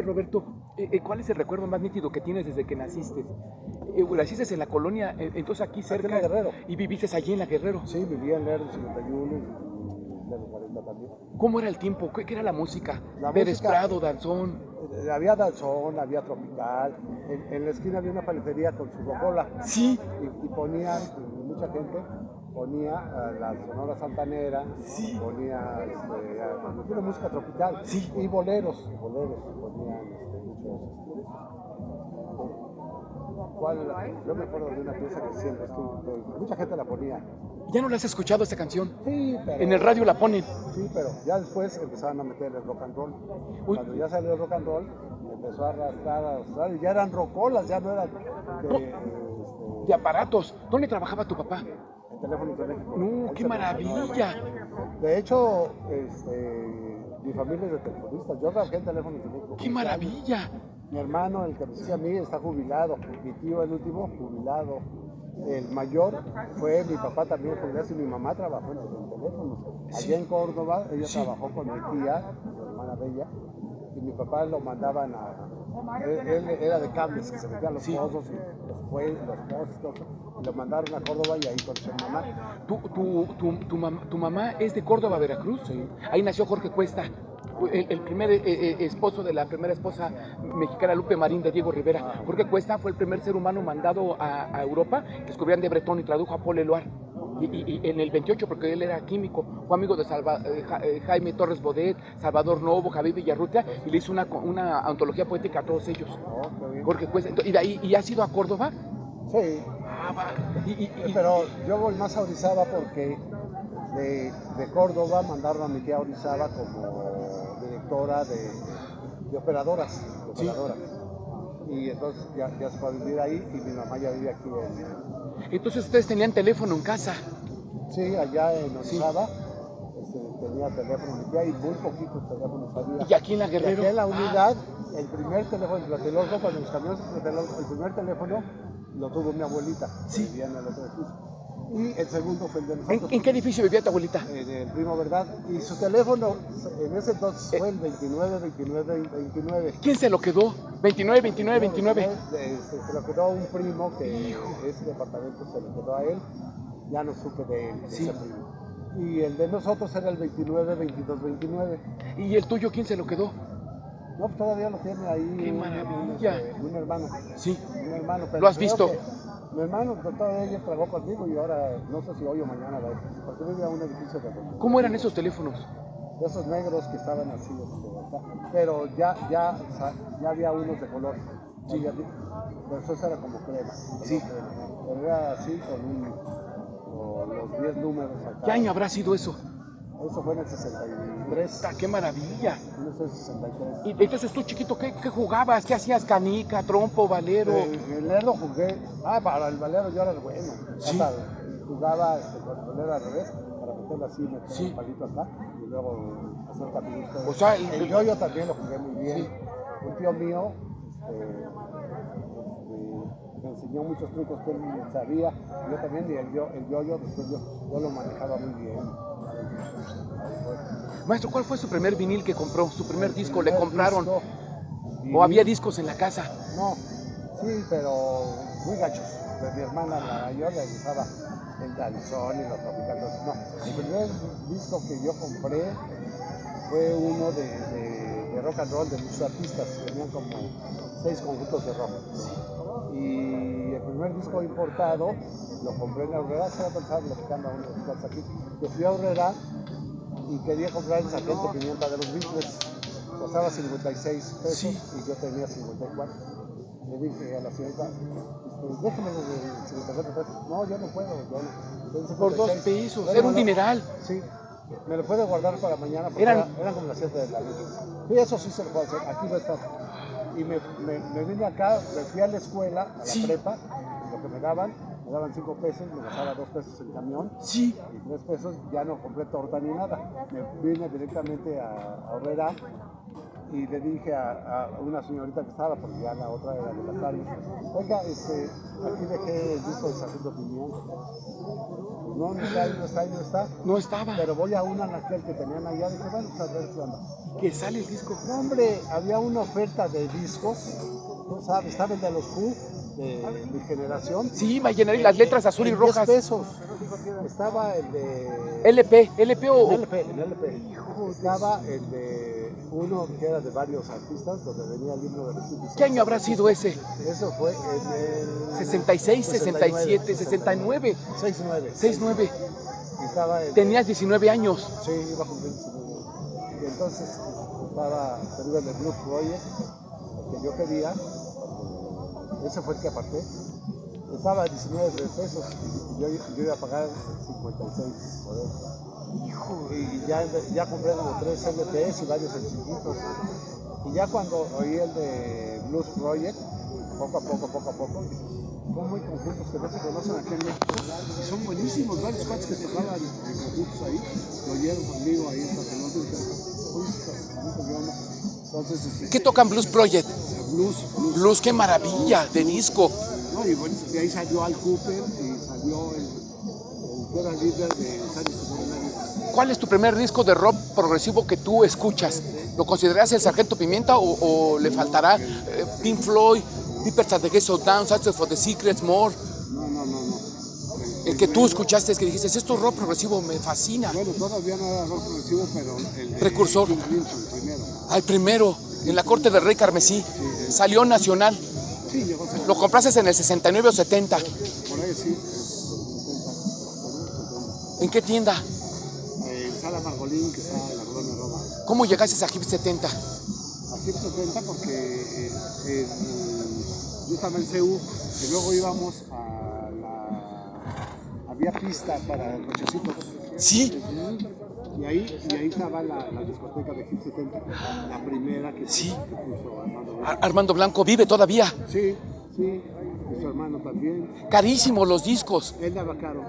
Roberto, ¿cuál es el recuerdo más nítido que tienes desde que naciste? Naciste en la colonia, entonces aquí cerca. Aquí en la Guerrero. ¿Y viviste allí en la Guerrero? Sí, vivía en Lerdo 51 y Lerdo 40 también. ¿Cómo era el tiempo? ¿Qué era la música? La Pérez música, Prado, danzón. Había danzón, había tropical. En la esquina había una paletería con su rocola. Sí. Y ponían, mucha gente ponía la Sonora Santanera, Sí. ponía una música tropical. Sí. Y boleros ponían muchos. Yo me acuerdo de una pieza que siempre estuvo, mucha gente la ponía. ¿Ya no la has escuchado esta canción? Sí, pero... En el radio la ponen. Sí, pero ya después empezaron a meter el rock and roll. Cuando ya salió el rock and roll, empezó a arrastrar, y ya eran rocolas, ya no eran de aparatos. ¿Dónde trabajaba tu papá? En Teléfonos de México. No, qué maravilla. De hecho, mi familia es de telefonistas. Yo trabajé en Teléfonos de México. ¡Qué maravilla! Mi hermano, el que me sigue a mí, está jubilado. Mi tío, el último, jubilado. El mayor fue mi papá también jubilado y mi mamá trabajó en teléfonos. Sí. Allá en Córdoba, ella Sí. trabajó con mi tía, mi hermana Bella, y mi papá lo mandaban él era de cables, que se metían los Sí. pozos y los postes, todo eso, y lo mandaron a Córdoba y ahí conoció a mi mamá. ¿Tu mamá es de Córdoba, Veracruz? Sí. Ahí nació Jorge Cuesta, el primer esposo de la primera esposa mexicana Lupe Marín de Diego Rivera. Jorge Cuesta fue el primer ser humano mandado a Europa que descubrieran de Bretón y tradujo a Paul Eluard. Y en el 28, porque él era químico, fue amigo de Jaime Torres Bodet, Salvador Novo, Javier Villarrutia, y le hizo una antología poética a todos ellos. Oh, qué bien. Jorge Cuesta. ¿Y de ahí has ido a Córdoba? Sí. Pero yo voy más a Orizaba porque de Córdoba mandaron a mi tía a Orizaba como directora de operadoras. Sí. Y entonces ya se fue a vivir ahí y mi mamá ya vive aquí Entonces ustedes tenían teléfono en casa. Sí, allá en Orizaba. Tenía teléfono mi tía y muy poquitos teléfonos había. Y aquí en la Guerrero. Y aquí en la unidad, el primer teléfono en Tlatelolco, cuando nos cambiamos a Tlatelolco, el primer teléfono lo tuvo mi abuelita, Sí. que vivía en el otro edificio. Y el segundo fue el de nosotros. ¿En qué edificio vivía tu abuelita? En el Primo Verdad. Y su teléfono en ese entonces fue el 29. ¿Quién se lo quedó? 29. Se lo quedó a un primo que ese departamento se lo quedó a él. Ya no supe de él, de Sí. ese primo. Y el de nosotros era el 29. ¿Y el tuyo quién se lo quedó? No, pues todavía lo tiene ahí. ¡Qué maravilla! Un hermano. Sí. Un hermano. Pero ¿Lo has creo visto? Mi hermano todavía trabajó conmigo y ahora no sé si hoy o mañana va a ir. Porque vive a un edificio de... ¿Cómo eran esos teléfonos? De esos negros que estaban así, pero ya había unos de color. Sí, pero eso era como crema. Sí. Pero era así con los 10 números acá. ¿Qué año habrá sido eso? Eso fue en el 63. ¡Qué maravilla! En el 63. Y entonces tú, chiquito, ¿qué jugabas? ¿Qué hacías? ¿Canica, trompo, valero? En el Lerdo jugué. Para el valero yo era el bueno. Sí. O sea, jugaba con el valero al revés, para meterlo así, meter Sí. el palito acá y luego hacer caminos. O sea, el yoyo también lo jugué muy bien. Sí. Un tío mío me enseñó muchos trucos que él sabía. Yo también, y el yoyo, después yo lo manejaba muy bien. Maestro, ¿cuál fue su primer vinil que compró? ¿Su primer disco? ¿Le primer compraron? disco, ¿O había discos en la casa? No, sí, pero muy gachos. De mi hermana, la mayor, le gustaba el danzón y los tropicales. No, el primer disco que yo compré fue uno de rock and roll de muchos artistas. Tenían como 6 conjuntos de rock. Y el primer disco importado lo compré en Aurrera. Se va a pensar platicando a uno de los cuantos aquí. Yo fui a Aurrera y quería comprar el Sargento Pimienta de los Beatles. Costaba 56 pesos Sí. y yo tenía 54. Le dije a la señorita, déjame los de 54 pesos. No, yo no puedo. Por 2 pesos, era un dineral. Sí, me lo puede guardar para mañana porque Eran como las 7 de la noche. Y eso sí se lo puedo hacer, aquí va a estar. Y me vine acá, me fui a la escuela, a la Sí. prepa, y lo que me daban 5 pesos, me gastaba 2 pesos en camión. Sí. Y 3 pesos ya no compré torta ni nada. Me vine directamente a Aurrera y le dije a una señorita que estaba, porque ya la otra era de las tardes, oiga, aquí dejé el disco de Sargento Pimienta. Pues no, no está ahí, no está ahí, no está. No estaba. Pero voy a un anaquel que tenían allá, dije, bueno, pues a ver qué onda. Que sale el disco. No, hombre, había una oferta de discos, tú sabes, ¿saben de los Who? De mi generación. Sí, va a llenar las letras azul y rojas. 10 pesos. Estaba el de... LP o... En LP. Estaba el de uno que era de varios artistas, donde venía el libro de los Beatles. ¿Qué año habrá sido ese? Eso fue en el... 66, 67, 69. 69. Estaba Tenías 19 años. Sí, iba a cumplir 19 años. Y entonces estaba el de Blues Project, el que yo quería. Ese fue el que aparté. Estaba a 19 pesos y yo iba a pagar 56 por él. Hijo. Y ya compré como 3 LPs y varios sencillitos. Y ya cuando oí el de Blues Project, poco a poco, son muy conjuntos que no se conocen aquí en México. Y son buenísimos, varios cuates que tocaban en conjuntos ahí. Lo oyeron conmigo ahí en Tlatelolco y dijeron, entonces, ¿qué tocan Blues Project? Blues, qué maravilla de disco. No, y bueno, de ahí salió Al Cooper y salió el que era líder de Sandy Supernatural. ¿Cuál es tu primer disco de rock progresivo que tú escuchas? ¿Lo consideras el Sargento Pimienta o le faltará Pink Floyd, Deeper Than the Gates of Dawn, Search for the Secrets, More? No. El que tú escuchaste es que dijiste, esto es rock progresivo, me fascina. Bueno, todavía no era rock progresivo, pero el precursor. King Crimson, primero. Al primero, en la corte del Rey Carmesí. Sí, salió nacional. Sí, llegó a ser. ¿Lo compraste en el 69 o 70? Por ahí sí, 70. ¿En qué tienda? En Sala Margolín, que está en la Colonia Roma. ¿Cómo llegaste a Hip 70? A Hip 70 porque yo estaba en CU y luego íbamos a la... Había pista para cochecitos. Sí. Y ahí estaba la discoteca de Hip 70, la primera que puso Armando Blanco. Armando Blanco vive todavía. Sí, y su hermano también. Carísimos los discos. Él daba caro.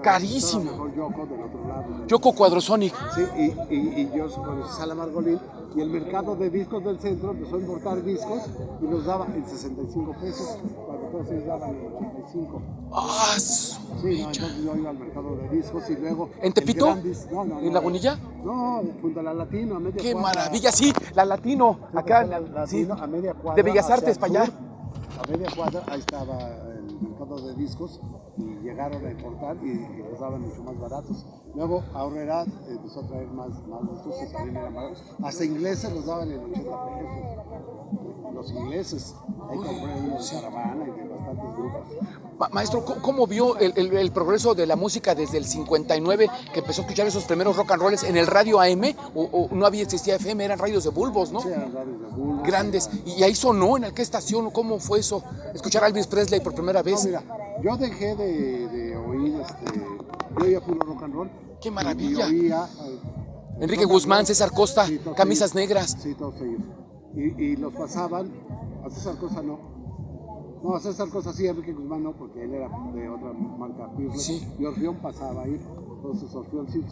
Carísimo. Mejor Yoko del otro lado. Yoko Quadrosonic. Sí, y yo conocí Sala Margolín y el mercado de discos del centro empezó a importar discos y los daba en 65 pesos, cuando todos ellos daban en 85. ¡Ah! Sí, entonces yo iba al mercado de discos y luego... ¿En Tepito? No. ¿En Lagunilla? No, junto a la Latino, a media ¡Qué cuadra. maravilla! Sí, la Latino, acá, Latino, a media cuadra. de Bellas Artes para allá. A media cuadra, ahí estaba el mercado de discos y llegaron a importar y los daban mucho más baratos. Luego Aurrera empezó a traer más discos y también eran baratos. Hasta ingleses los daban en 80 pesos. Los ingleses, ahí compré unos de Caravana y de bastantes grupos. Maestro, ¿cómo vio el progreso de la música desde el 59, que empezó a escuchar esos primeros rock and rolls en el radio AM? ¿O no existía FM, eran radios de bulbos, no? Sí, eran radios de bulbos. Grandes. ¿Y ahí sonó? ¿En qué estación? ¿Cómo fue eso? ¿Escuchar a Elvis Presley por primera vez? No, mira, yo dejé de oír, yo oía puro rock and roll. ¡Qué maravilla! Y oía... Enrique Guzmán, César Costa, sí, Camisas ellos, Negras. Sí, todos ellos. Y los pasaban, a César Costa no. No, a César Costa sí, a Enrique Guzmán no, porque él era de otra marca Pirlo. Sí. Y Orfeón pasaba ahí. Entonces Orfeón sí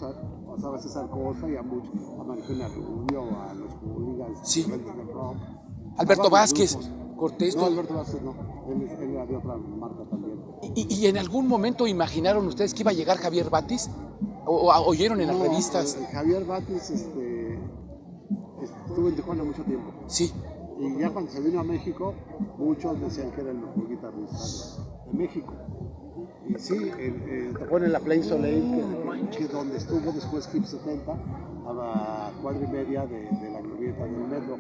pasaba a César Costa y a muchos, a Maricona Rubio, a los Hooligans, Sí. Rock. Alberto Vázquez, Cortés. No, Alberto Vázquez no, él era de otra marca también. ¿Y en algún momento imaginaron ustedes que iba a llegar Javier Batis? ¿O oyeron en las revistas? Javier Batis estuvo en Tijuana mucho tiempo. Sí. Y ya cuando se vino a México, muchos decían que era el mejor guitarrista de México. Y sí, tocó en la Plain Soleil, que donde estuvo después Hip 70, a cuadra y media de la glorieta del metro.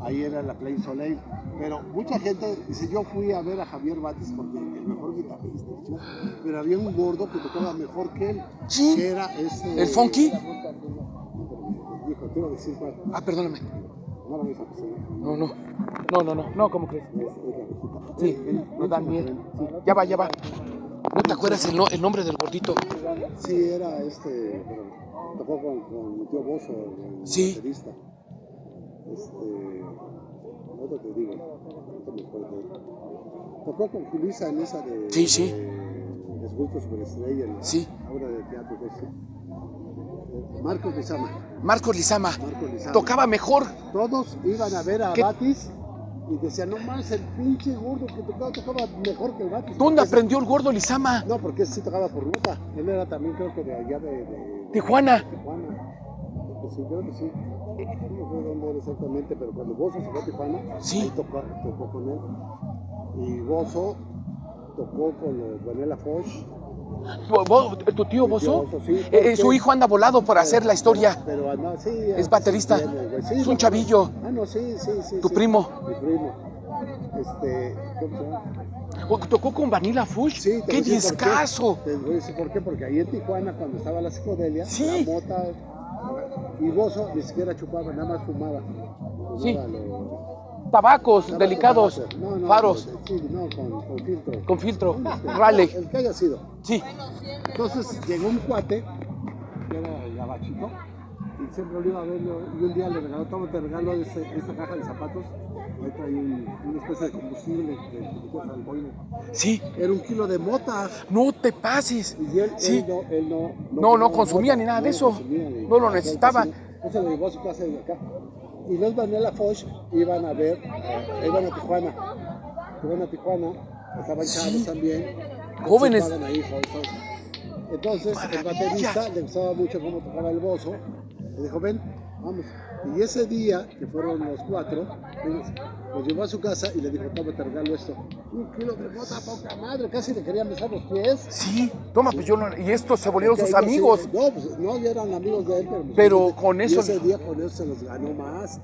Ahí era la Plain Soleil. Pero mucha gente dice, yo fui a ver a Javier Batis porque el mejor guitarrista, ¿sí? Pero había un gordo que tocaba mejor que él, ¿Sí? que era ¿El Funky? Dijo, te iba a decir cuál. Perdóname. No lo ves a pasar. No, ¿cómo crees? Sí, nos dan miedo. Sí. Ya va. ¿No te acuerdas el nombre del gordito? Sí, era tocó con mi tío Bozo, el sí. baterista. No te digo, no me acuerdo. Tocó con Julissa en esa de... Sí. Desgusto Superestrella, en la sí. obra de teatro que Marcos Lizama. Marcos Lizama. Marcos Lizama. Tocaba mejor. Todos iban a ver a ¿Qué? Batis y decían, no más, el pinche gordo que tocaba mejor que el Batis. ¿Dónde Porque aprendió el gordo Lizama? no, porque ese sí tocaba por nota. Él era también, creo que de allá de Tijuana. Tijuana. Sí, creo que sí. No me acuerdo dónde era exactamente, pero cuando Bozo se fue a Tijuana, Sí. ahí tocó con él. Y Bozo tocó con los Vanilla Foch. ¿Tu tío Bozo? Sí, Su hijo anda volado por hacer la historia. Pero no, sí. Es baterista. Sí, sí, Es un chavillo. Ah, no, sí. Tu sí. primo. Mi primo. ¿Cómo se llama? ¿Tocó con Vanilla Fush? Sí, te ¡Qué voy a decir por discazo! qué. Te voy a decir por qué, porque ahí en Tijuana, cuando estaba la psicodelia, Sí. la mota y Bozo ni siquiera chupaba, nada más fumaba. Sí. Tabaco, Tabacos delicados, tabaco. No, faros, Sí, no, con filtro. con filtro, El Raleigh. El que haya sido. Sí, Entonces llegó un cuate, que era el gabachito, y siempre lo iba a ver, y un día le regaló, toma, te regalo esta caja de zapatos, ahí trae una especie de combustible que metías al boiler. sí. Era 1 kilo de mota, No te pases. y él Sí. no consumía ni nada de eso. No lo necesitaba. Entonces lo llevó a su casa de acá. Y los Vanilla Foch iban a ver, iban a Tijuana. Estaban Sí. chavos también. Jóvenes. Chupaban ahí, jóvenes. Entonces el baterista le gustaba mucho cómo tocaba el Bozo. Le dijo, ven, vamos. Y ese día, que fueron los 4, los llevó a su casa y le dijo, toma, te regalo esto. 1 kilo de mota, poca madre, casi le querían besar los pies. Sí, toma, pues yo no. Y estos se volvieron sus Porque ellos amigos. sí, no, pues no, ya eran amigos de él, Pero con y eso- ese día con eso se los ganó más.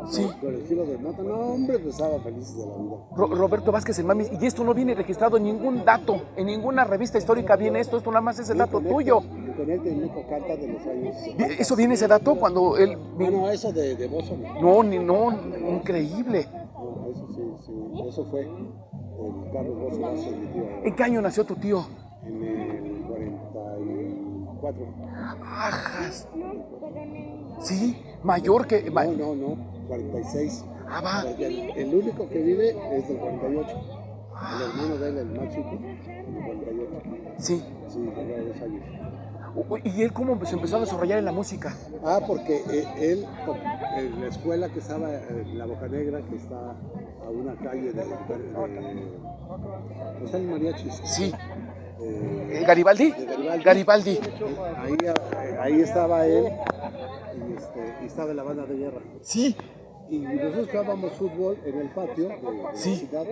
Sí. Con el kilo de mota, no, hombre, pues estaban felices de la vida. Roberto Vázquez, el mami, y esto no viene registrado en ningún dato, en ninguna revista histórica viene esto nada más es el dato tuyo. Y con él tenía canta de los años. ¿Eso viene ese dato cuando él... No, eso de Bozo no. No, increíble. No, eso sí, eso fue el Carlos Bozo Vázquez, mi tío, ¿En qué año nació tu tío? en el 44. Ajas. Sí, mayor que... No, 46. Ah, va. Porque el único que vive es del 48. El hermano de él, el más chico, del 48. Sí. Sí, tenía 2 años. ¿Y él cómo se empezó a desarrollar en la música? Ah, porque él, en la escuela que estaba en la Boca Negra, que está a una calle de están los mariachis. Sí. ¿Garibaldi? Garibaldi. Ahí estaba él y estaba en la banda de guerra. Sí. Y nosotros jugábamos fútbol en el patio de Sí. la ciudad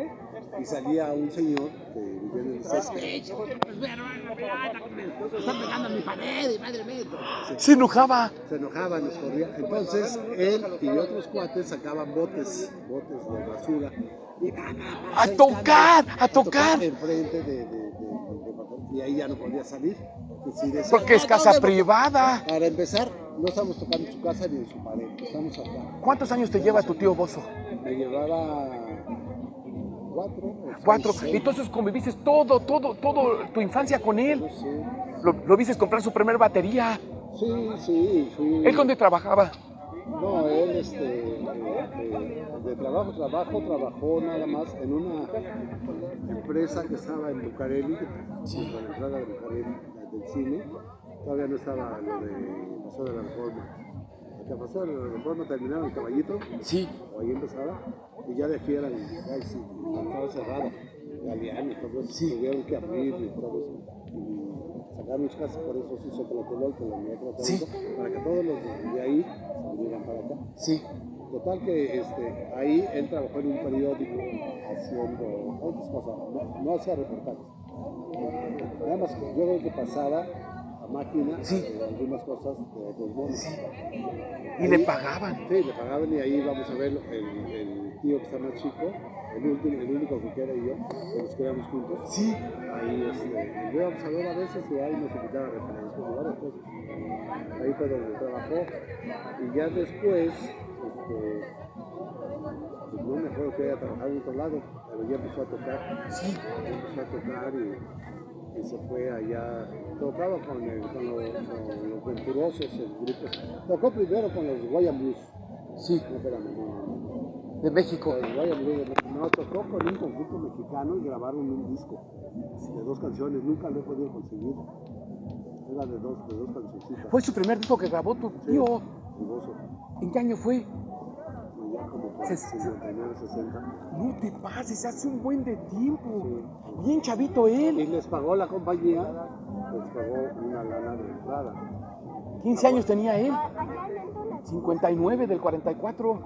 y salía un señor que vivía en el césped. Están pegando a mi pared y madre mía. Se enojaba. Se enojaba, nos corría. Entonces él y otros cuates sacaban botes de basura. Y, A tocar. enfrente y ahí ya no podía salir. Si decía, Porque es casa privada. Para empezar, no estamos tocando en su casa ni en su pared, estamos acá. ¿Cuántos años te lleva tu tío Bozo? Me llevaba 4. 6. Entonces conviviste todo tu infancia con él. Sí, Lo viste comprar su primer batería. sí, fui. ¿Él dónde trabajaba? No, él de trabajó nada más en una empresa que estaba en Bucareli, con la entrada de Bucareli, del cine. Todavía no estaba lo de Paseo de la Reforma. Acá Paseo de la Reforma terminaba el Caballito, Sí. o ahí empezaba, y ya de aquí era estaba cerrado, Galeano y todo eso, Sí. tuvieron que abrir y todo eso. Y sacar muchas casas, por eso se hizo Tlatelolco, la unidad Tlatelolco, Sí. para que todos los de ahí se vinieran para acá. Sí. Total que ahí él trabajó en un periódico haciendo otras cosas, no hacía reportajes. Nada más que yo creo que pasaba a máquina Sí. algunas cosas de otros modos. Sí. Y le pagaban. Sí, le pagaban y ahí vamos a ver el tío que está más chico, el único que queda y yo, que nos quedamos juntos. Sí. Ahí lo íbamos a ver a veces y ahí nos invitaba a referencias y varias cosas. Ahí fue donde trabajó. Y ya después, pues no me acuerdo que haya trabajado en otro lado, pero ya empezó a tocar. Sí. Empezó a tocar y se fue allá. Tocaba con los Venturosos, el grupo. Tocó primero con los Guayam Blues. Sí. No, espérame, no. De México. Los Guayam Blues, no, tocó con un conjunto mexicano y grabaron un disco de 2 canciones. Nunca lo he podido conseguir. era de dos cancioncitas. Fue su primer disco que grabó tu tío. Dudoso. ¿En qué año fue? Ya como por 59, 60. No te pases, hace un buen de tiempo. Sí. Bien chavito él. Y les pagó la compañía, les pagó una lana de entrada. 15 años tenía él. 59 del 44.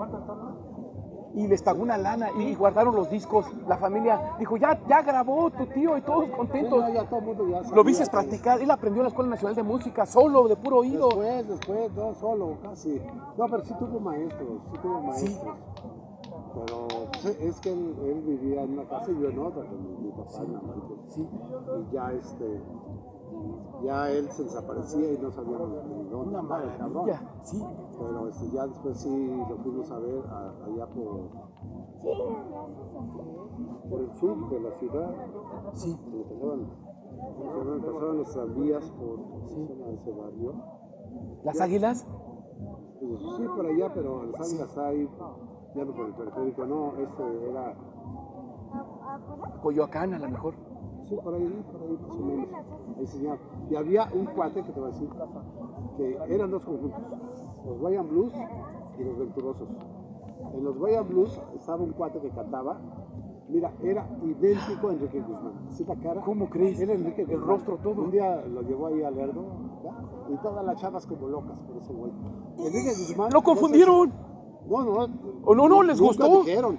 Y les pagó una lana y guardaron los discos. La familia dijo, ya grabó tu tío y todos contentos. Sí, no, ya todo el mundo ya sabía. Lo viste practicar. Él aprendió en la Escuela Nacional de Música solo, de puro oído. Después, no solo, casi. No, pero sí tuvo maestros, Sí. Pero pues, es que él vivía en una casa y yo en otra, con mi papá y mi mamá. Sí. Y ya él se desaparecía y no sabíamos ni dónde. Una estaba, cabrón. maravilla. Sí. Pero ya después sí lo fuimos a ver allá por el sur de la ciudad. Sí. Pasaban los tranvías por ese barrio. ¿Las Águilas? Pues, sí, por allá, pero las Águilas hay, ya no por el periférico, no, era, Coyoacán, a lo mejor. sí, por ahí más o menos. Ahí se llama. Y había un cuate que te voy a decir, que eran dos conjuntos, los Guayan Blues y los Venturosos. En los Guayan Blues estaba un cuate que cantaba, mira, era idéntico a Enrique Guzmán. ¿Sí la cara? ¿Cómo crees? Era Enrique Guzmán. El rostro todo. Un día lo llevó ahí a Lerdo, ¿ya? Y todas las chavas como locas por ese güey. Enrique Guzmán. ¡Lo confundieron! No. ¿O no les nunca gustó? Dijeron.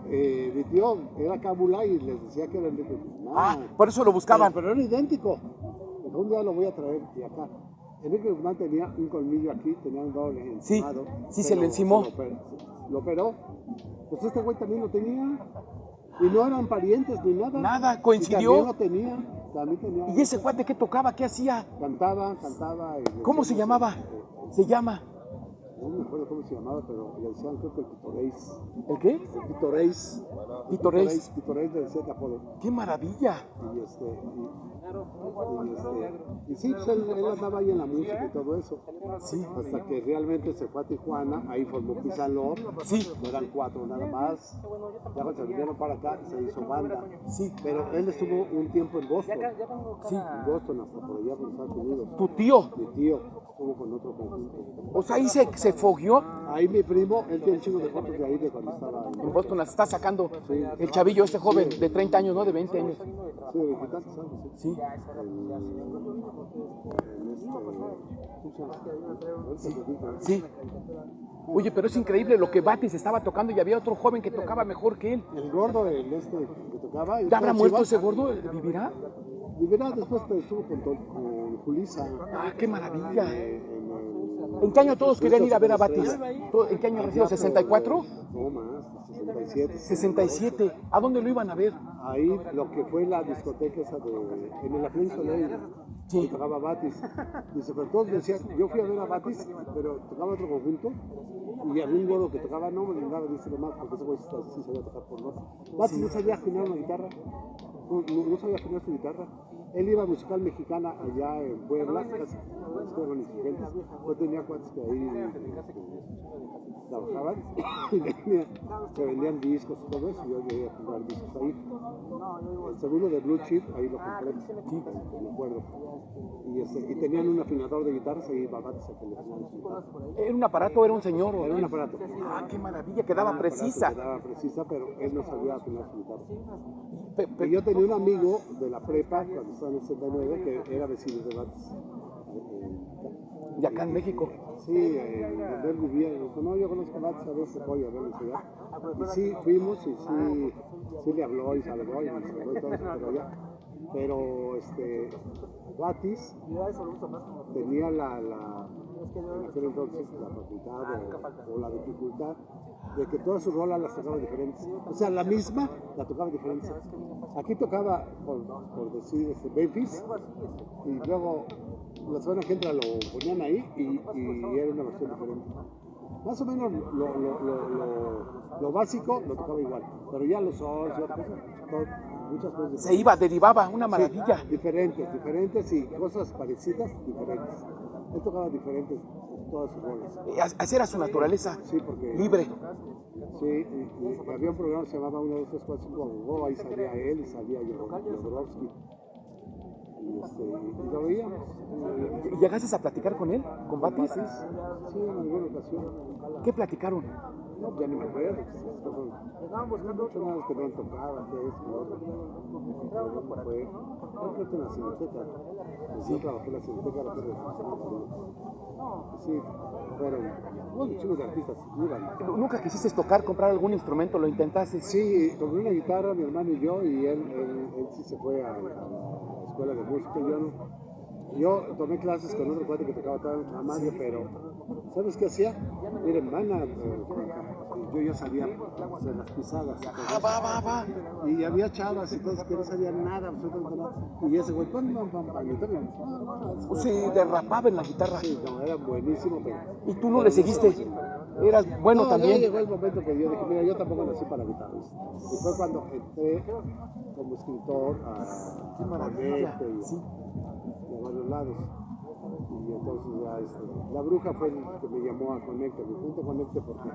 Mi tío era Cábula y les decía que era Enrique Guzmán. Ah, por eso lo buscaban. Pero era idéntico. Dijo, un día lo voy a traer de acá. Enrique Guzmán tenía un colmillo aquí, tenía un doble encimado. Sí, se le encimó. Lo operó. Pues este güey también lo tenía. Y no eran parientes ni nada. Nada, coincidió. Y también lo tenía. También tenía. ¿Y ese cuate qué tocaba? ¿Qué hacía? Cantaba. ¿Cómo se llamaba? Se llama. No me acuerdo cómo se llamaba, pero le decían creo que el Pitoreis. ¿El qué? El Pitoreis. Pitoreis. Pitoreis le decía de apodo. ¡Qué maravilla! Y sí, pues él andaba ahí en la música y todo eso. Sí. Hasta que realmente se fue a Tijuana, ahí formó Pizaló. Sí. No eran 4 nada más. Ya cuando se vinieron para acá, se hizo banda. Sí. Pero él estuvo un tiempo en Boston. Sí. En Boston, hasta por allá por Estados Unidos. ¿Tu tío? Mi tío estuvo con otro conjunto. O sea, ahí se fogueó. Ahí mi primo, él tiene un chingo de fotos de ahí de cuando estaba En Boston las está sacando el chavillo, este joven de 30 años, ¿no? De 20 años. Sí, de veintitantos años. Sí. Sí. Oye, pero es increíble lo que Batis estaba tocando y había otro joven que tocaba mejor que él. El gordo, que tocaba. ¿Ya habrá muerto ese gordo? ¿Vivirá? Vivirá, después estuvo con Julissa. ¡Ah, qué maravilla! ¿En qué año todos querían ir a ver a Batis? ¿En qué año recién? ¿64? No más, 67. 67. ¿A dónde lo iban a ver? Ahí lo que fue la discoteca esa en el Aplin Soleil. Sí. Tocaba Batis. Dice, pero todos decían, yo fui a ver a Batis, pero tocaba otro conjunto. Y había un gordo que tocaba, no me lembraba, dice lo más, porque ese güey sí sabía tocar por nota. Batis no sabía afinar una guitarra. No sabía afinar su guitarra. Él iba a Musical Mexicana allá en Puebla, casi con insurgentes. Yo tenía cuates que ahí trabajaban y se vendían discos y todo eso. Yo llegué a comprar discos ahí. El segundo de Blue Chip, ahí lo compré, me acuerdo. Y tenían un afinador de guitarras y iba Batis a que le afinaran su guitarra. ¿Era un aparato o era un señor? Era un aparato. ¡Ah, qué maravilla! Quedaba precisa. Quedaba precisa, pero él no sabía afinar su guitarra. Y yo tenía un amigo de la prepa, cuando estaba en el 69, que era vecino de Batis. ¿Y acá en México? Sí, donde él vivía. Y dijo, no, yo conozco a Batis, a veces voy a verlo allá. Y sí, fuimos y sí le habló y saludó y me saludó y todo eso, pero allá. Pero Batis tenía en aquel entonces la facultad o la dificultad de que todas sus rolas las tocaba diferentes. O sea, la misma la tocaba diferente. Aquí tocaba, por decir, Memphis, y luego la semana que entra lo ponían ahí y era una versión diferente. Más o menos lo básico lo tocaba igual, pero ya los solos y otras cosas, muchas cosas. Se iba, derivaba, una maravilla. Sí, diferentes y cosas parecidas, diferentes. Él tocaba diferentes todas sus rolas. Así era su naturaleza, sí, porque, libre. Sí, y había un programa que se llamaba 1, 2, 3, 4, 5, Agogó, ahí salía él y salía Jodorowsky. y lo veíamos. ¿Llegaste a platicar con él, con Batis? Sí, en alguna ocasión. ¿Qué platicaron? No, ya ni me acuerdo. Mucho nada que no le tocaba, que es lo otro. Fue, yo creo que en la Cineteca. Sí, trabajé en la Cineteca, la sí, fueron muchos de artistas iban. ¿Nunca quisiste tocar, comprar algún instrumento? ¿Lo intentaste? Sí, compré una guitarra, mi hermano y yo, y él sí se fue a la escuela de música. Yo no. Yo tomé clases con otro cuate que tocaba la madre, pero ¿sabes qué hacía? Miren, yo ya sabía hacer las pisadas. Va. Y había chavas y todos que no sabían nada, absolutamente nada. Y ese güey, O sea, derrapaba en la guitarra. Sí, no, era buenísimo, pero... ¿Y tú no le seguiste? ¿Eras bueno también? Ya llegó el momento que yo dije, mira, yo tampoco nací para guitarrista. Y fue cuando entré como escritor a... ¡Qué maravilla! Sí. A varios lados. Y entonces ya La Bruja fue el que me llamó a Conecte, me junto a Conecte porque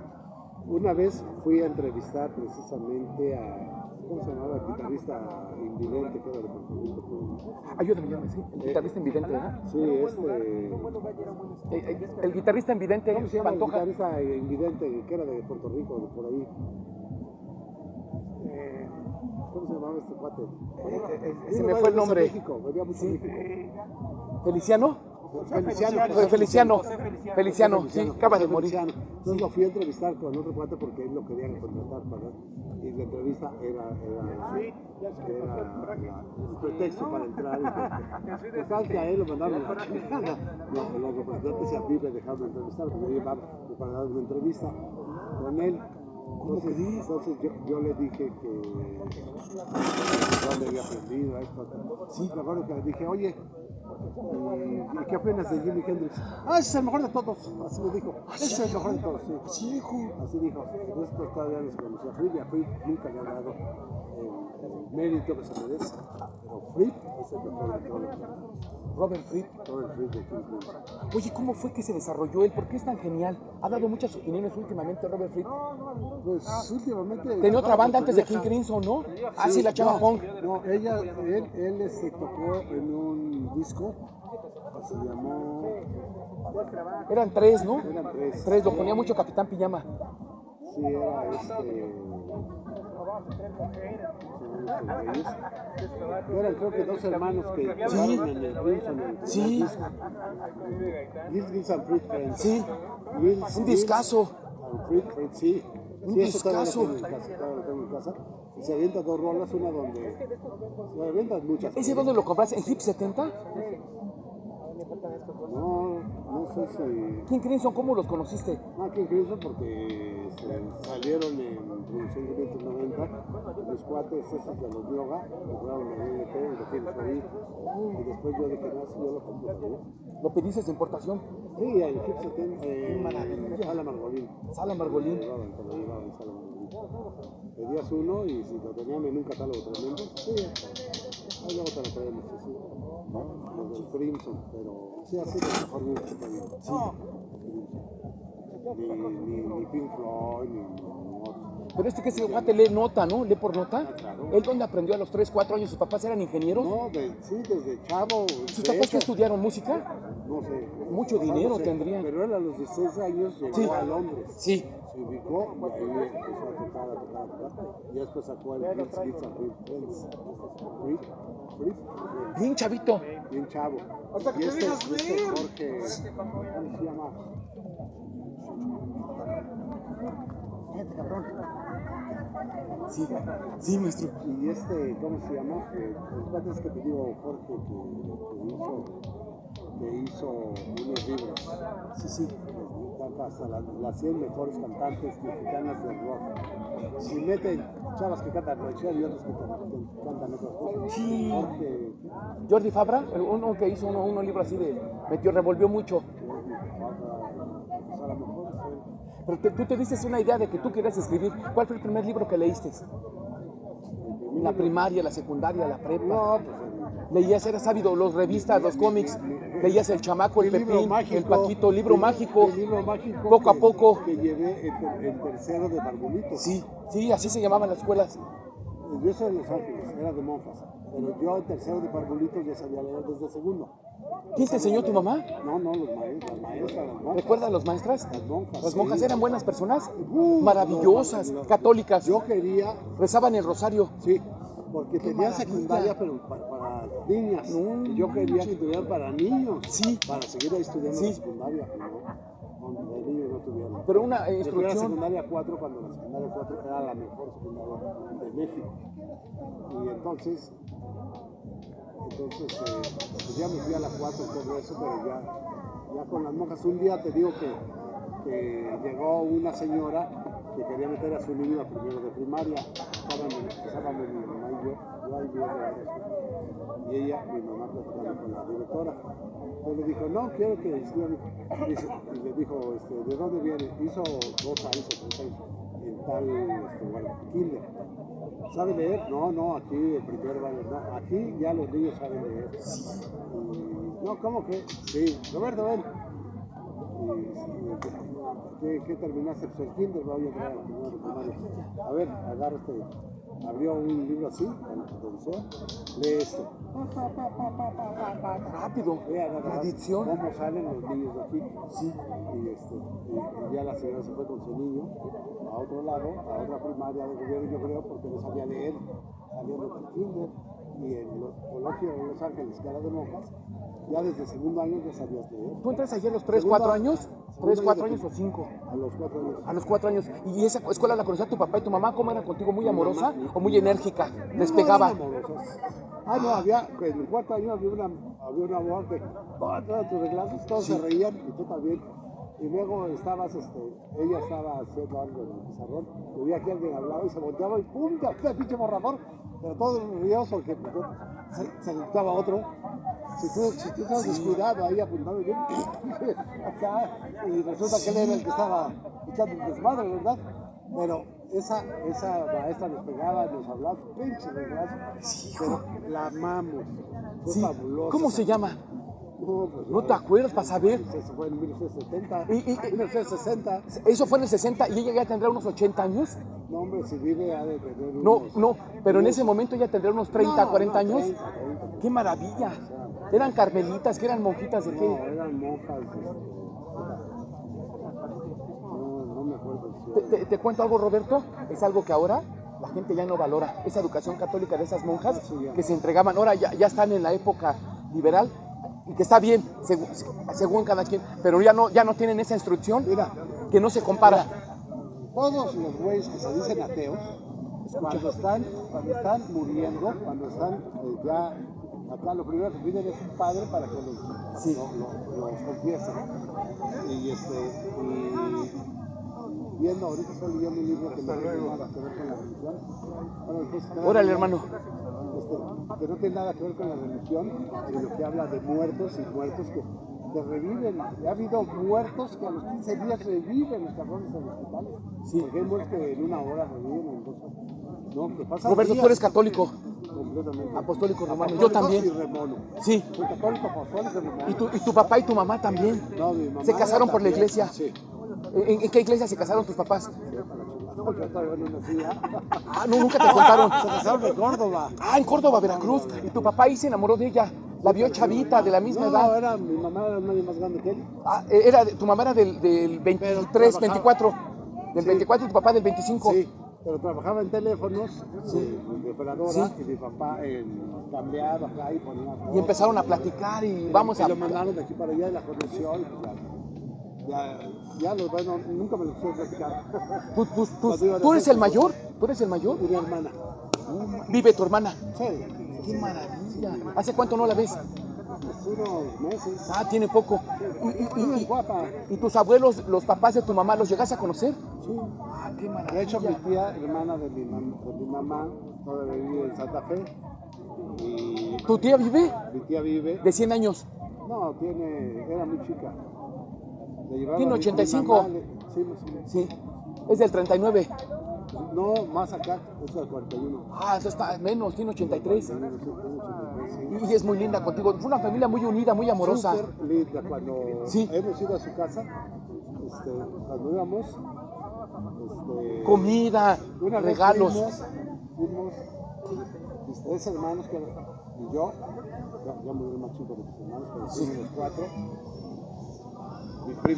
una vez fui a entrevistar precisamente a, ¿cómo se llamaba? El guitarrista invidente que era de Puerto Rico. Ayúdame, sí, el guitarrista invidente, ¿verdad? Sí, el guitarrista invidente, ¿cómo se llama? Pantoja. El guitarrista invidente que era de Puerto Rico, de por ahí. ¿Cómo se llamaba este cuate? Se me fue el nombre. México, venía mucho México. ¿Feliciano? Feliciano, sí, acaba de morir. Entonces lo fui a entrevistar con otro cuate porque él lo quería contratar para... Y la entrevista era el pretexto para entrar. Total que a él lo mandaron a la chingada. Los representantes y a mí me dejaron entrevistar porque yo iba para dar una entrevista con él. Entonces yo le dije que dónde había aprendido esto. Sí, me acuerdo que le dije, oye, ¿y qué opinas de Jimi Hendrix? Ese es el mejor de todos, así me dijo. Ese es el mejor de todos, sí. Así dijo. Así dijo. Después todavía no se conocía a Fripp, y a Fripp nunca le ha dado el mérito que se merece. Pero Fripp es el mejor de todos. Robert Fripp de King Crimson. Oye, ¿cómo fue que se desarrolló él? ¿Por qué es tan genial? Ha dado muchas opiniones últimamente Robert Fripp. Pues últimamente... Tenía otra banda antes de King Crimson, ¿no? Sí, la Chava Punk. No, él tocó en un disco que se llamó... Eran tres, ¿no? Eran tres. Tres, lo ponía mucho Capitán Pijama. Sí, era eran creo que dos hermanos que tocaron en el Crimson. Sí. Gills and Fripp Friends. Sí. Un discazo. Sí. Un discazo. Lo tengo en casa. Y se avienta dos rolas, una donde... Se avientan muchas. ¿Ese dónde lo compraste? ¿En Hip 70? No sé si... King Crimson, ¿cómo los conociste? King Crimson porque salieron en producción 590, los cuates esos de los Yoga, compraron el LP, el de Phil Freddy, y después yo dije, no, si yo lo compro también. ¿Lo pediste de importación? Sí, en Hip 70, Sala Margolín. Sala Margolín. Te lo llevaban en Sala Margolín. Pedías uno y si lo tenían en un catálogo tremendo, sí, ahí luego te lo traemos, sí. Los del Crimson, pero sí ha sido el mejor grupo que he tenido. Sí. Ni Pink Floyd, ni otro. Pero que ese guate lee nota, ¿no? Lee por nota. Claro. ¿Él dónde aprendió a los 3, 4 años? ¿Sus papás eran ingenieros? No, sí, desde chavo. ¿Sus papás que estudiaron música? No sé. Mucho dinero tendrían. Pero él a los 16 años llegó a Londres. Sí. Se ubicó y ahí empezó a tocar. Y después sacó el Gills and Fripp Friends. Bien chavito. Bien chavo. Y este Jorge, ¿cómo se llama? Fíjate, cabrón. Sí, maestro. Y ¿cómo se llama? Los cuates que te digo, Jorge, que hizo unos libros. Sí. Hasta las 100 mejores cantantes mexicanas del rock. Si meten chavas que cantan ranchero y otros que cantan otras cosas. Sí. Jordi Fabra, uno que hizo un libro así revolvió mucho. Pero tú te dices una idea de que tú querías escribir. ¿Cuál fue el primer libro que leíste? La primaria, la secundaria, la prepa. No, pues leías, eras ávido, los revistas, los cómics. Leías El Chamaco, el Pepín, mágico, el Paquito, el libro mágico. El libro mágico. Poco a poco. Que llevé en tercero de Margolito. Sí, así se llamaban las escuelas. Yo soy de Los Ángeles, era de monjas. Pero yo en tercero de parvulitos ya sabía leer desde segundo. ¿Quién te enseñó, tu mamá? No, las maestras, las monjas. ¿Recuerdas a las maestras? Las monjas. Las monjas sí. eran buenas personas, maravillosas, católicas. Yo quería, Rezaban el rosario. sí, porque Qué tenía maravilla. secundaria, pero para niñas. No, Y yo quería que tuvieran para niños. Sí. Para seguir ahí estudiando Sí. la secundaria. No, de niños no tuvieron. Pero una Yo fui a la instrucción. secundaria 4 cuando la secundaria 4 era la mejor secundaria de México. Y entonces pues ya me fui a la 4 y todo eso, pero ya con las monjas. Un día te digo que llegó una señora que quería meter a su niño a primero de primaria. Estábamos mi mamá y yo ahí viendo eso. Y ella, mi mamá, platicando con la directora. Entonces le dijo, no, quiero que inscriba a mi hijo. Y le dijo, ¿de dónde viene? Hizo 2 años o 3 años en tal kinder. ¿Sabe leer? No, aquí el primero va a leer. No, aquí ya los niños saben leer. Y, no, ¿cómo que? Sí, Roberto, ven. ¿Qué terminaste? Pues el kinder, voy a entrar a la primera de primaria. A ver, agarra abrió un libro así, donde sea, lee esto. Rápido. La dicción. ¿Cómo salen los niños de aquí? Sí. Y ya la señora se fue con su niño a otro lado, a otra primaria de gobierno, yo creo, porque no sabía leer. Saliendo del kinder y en el colegio de Los Ángeles, que era de monjas, ya desde segundo año ya sabías leer. ¿Tú entras allí a los 3, 4 años? ¿3, 4 años o 5? A los 4 años. A los 4 años. ¿Y esa escuela la conocía tu papá y tu mamá? ¿Cómo era contigo? ¿Muy amorosa o muy enérgica? ¿Les pegaba? No, había, en el 4º año había una voz que todos tus reglazos, todos se reían y tú también. Y luego ella estaba haciendo algo en el pizarrón, y veía que alguien hablaba y se volteaba y ¡pum! ¡Qué pinche borrador! Pero todos ríos porque se gustaba otro. Si tú estás descuidado ahí apuntando yo acá, y resulta que él era el que estaba echando el desmadre, ¿verdad? Pero esa maestra nos pegaba, nos hablaba, pinche desgracia, pero la amamos, fue fabulosa. ¿Cómo se llama? Pues, ¿No te acuerdas para saber? Eso fue en 1970, ¿Y 1960. Eso fue en el 60 y ella ya tendrá unos 80 años? No, hombre, si vive ha de tener No, pero en ese momento ella tendría unos 30, 40 años. 30. ¡Qué maravilla! ¿Eran carmelitas? ¿Qué eran monjitas de No, qué? eran monjas. No me acuerdo. ¿Te cuento algo, Roberto? Es algo que ahora la gente ya no valora. Esa educación católica de esas monjas que se entregaban. Ahora ya están en la época liberal y que está bien, según cada quien. Pero ya no tienen esa instrucción. Mira, que no se compara. todos los güeyes que se dicen ateos, cuando están muriendo, cuando están ya acá, lo primero que piden es un padre para que los confiesen. Y viendo, ahorita estoy leyendo un libro que no tiene nada que ver con la religión. Órale, hermano. Que no tiene nada que ver con la religión, sino que habla de muertos y muertos que reviven. Ha habido muertos que a los 15 días reviven los cabrones en los hospitales. Sí. Porque hay muertos que en 1 hora reviven, en 2 horas. No, que pasa. Roberto, tú eres católico. Completamente. Apostólico romano. Yo también. Y remono. Sí. Soy católico, apostólico y remono. ¿Y tu papá y tu mamá también? No, mi mamá. ¿Se casaron por la también. iglesia? Sí. ¿En qué iglesia se casaron tus papás? No, yo todavía no nacía. No, nunca te contaron. Se casaron en Córdoba. En Córdoba, Veracruz. Y tu papá ahí se enamoró de ella. La vio chavita, de la misma edad. Mi mamá era un año más grande que él. Tu mamá era del 23, 24. Del 24 y tu papá del 25. Sí, pero trabajaba en teléfonos de operadora, Sí. y mi papá cambiaba acá y ponía. Y empezaron a platicar y vamos a. Lo mandaron de aquí para allá y la conoció y bueno, nunca me lo quisieron platicar. ¿Tú eres el mayor? ¿Tú eres el mayor? Mi hermana. ¿Vive tu hermana? Sí. ¡Qué maravilla! ¿Hace cuánto no la ves? Unos meses. Tiene poco. Muy guapa. ¿Y tus abuelos, los papás de tu mamá, los llegas a conocer? Sí. ¡Qué maravilla! De hecho, mi tía, hermana de mi mamá, todavía vive en Santa Fe. Y ¿Tu tía vive? mi tía vive. ¿De 100 años? No, era muy chica. ¿Tiene 85? Sí, más o menos. Sí. Es del 39. No, más acá, es del 41. Eso está menos, tiene 83. Sí. Y es muy linda contigo. Fue una familia muy unida, muy amorosa. Súper linda. Cuando hemos ido a su casa, cuando íbamos, comida, una vez regalos. fuimos y mis 3 hermanos y yo, ya murió el más chico de mis hermanos, pero fuimos los 4. Mi primo